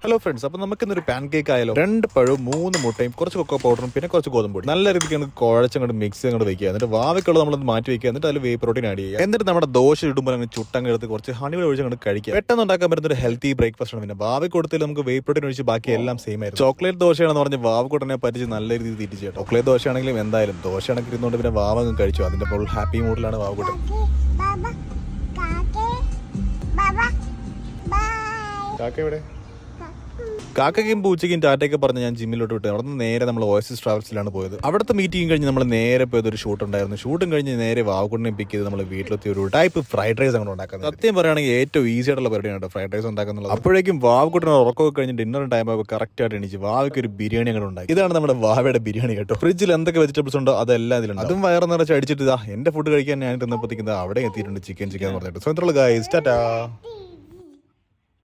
Hello friends, അപ്പോൾ നമുക്ക് ഇന്നൊരു പാൻ കേക്ക് ആയാലോ. 2 പഴവും 3 മുട്ടയും കുറച്ച് കൊക്കോ പൗഡറും പിന്നെ കുറച്ച് ഗോതമ്പൊടി നല്ല രീതിക്ക് അങ്ങോട്ട് കുഴച്ചങ്ങോട്ട് മിക്സ് അങ്ങോട്ട് വെക്കുക. എന്നിട്ട് വാവയ്ക്കുള്ളത് നമ്മളത് മാറ്റി വെക്കുക. എന്നിട്ട് അതിൽ വേ പ്രോട്ടീൻ ആഡ് ചെയ്യുക. എന്നിട്ട് നമ്മുടെ ദോശ ഇടുമ്പോൾ അങ്ങ് ചുട്ടങ്ങ് എടുത്ത് കുറച്ച് ഹണി ഒഴിച്ച് അങ്ങോട്ട് കഴിക്കുക. പെട്ടെന്ന് ഉണ്ടാക്കാൻ പറ്റുന്ന ഒരു ഹെൽത്തി ബ്രേക്ക്ഫാസ്റ്റ് ആണ്. പിന്നെ വാവയ്ക്ക് കൊടുത്താൽ നമുക്ക് വേ പ്രോട്ടീൻ ഒഴിച്ച് ബാക്കി എല്ലാം സെയിം ആയിരുന്നു. ചോക്ലേറ്റ് ദോശയാണെന്ന് പറഞ്ഞ് വാവക്കൂട്ടനെ പറ്റിച്ച് നല്ല രീതിയിൽ തിരിച്ചു. ചോക്ലേറ്റ് ദോശയാണെങ്കിലും എന്തായാലും ദോശ കണക്കിരുന്നുകൊണ്ട് പിന്നെ വാവ അങ്ങ് കഴിച്ചു. അതിന്റെ ഫുൾ ഹാപ്പി മൂഡിലാണ് വാവക്കൂട്ടൻ. കാക്ക എവിടെ? കാക്കയ്ക്കും പൂച്ചയ്ക്കും ടാറ്റയൊക്കെ പറഞ്ഞ് ഞാൻ ജിമ്മിലോട്ട് വിട്ടു. അവിടെ നിന്ന് നേരെ നമ്മൾ ഓയസിസ് ട്രാവൽസിലാണ് പോയത്. അവിടുത്തെ മീറ്റിംഗ് കഴിഞ്ഞ് നമ്മൾ നേരെ പോയത് ഒരു ഷൂട്ട് ഉണ്ടായിരുന്നു. ഷൂട്ടും കഴിഞ്ഞ് നേരെ വാവക്കുട്ടിനെ പിക്ക് ചെയ്ത് നമ്മൾ വീട്ടിലെത്തി ഒരു ടൈപ്പ് ഫ്രൈഡ് റൈസ് അങ്ങനെ ഉണ്ടാക്കുന്നത്. സത്യം പറയുകയാണെങ്കിൽ ഏറ്റവും ഈസി ആയിട്ടുള്ള പരിപാടിയാണ് ഫ്രൈഡ് റൈസ് ഉണ്ടാക്കുന്നത്. അപ്പോഴേക്കും വാവക്കുട്ടിനെ ഉറക്കമൊക്കെ കഴിഞ്ഞ് ഡിന്നർ ടൈം ആകുമ്പോൾ കറക്റ്റ് ആയിട്ട് എണീച്ച് വാവയ്ക്ക് ഒരു ബിരിയാണി അങ്ങനെ ഉണ്ടായി. ഇതാണ് നമ്മുടെ വാവയുടെ ബിരിയാണി കേട്ടോ. ഫ്രിഡ്ജിൽ എന്തൊക്കെ വെജിറ്റബിൾസ് ഉണ്ടോ അതെല്ലാം ഇതിലുണ്ട്. അതും വയറ് നിറച്ച് അടിച്ചിട്ട് എന്റെ ഫുഡ് കഴിക്കാൻ ഞാൻ തിന്നപ്പോഴത്തേക്കും അവിടെ എത്തിയിട്ടുണ്ട് ചിക്കൻ എന്ന് പറഞ്ഞിട്ട്. സോ ഇത്രയുള്ള ഗൈസ്, ടാറ്റാ.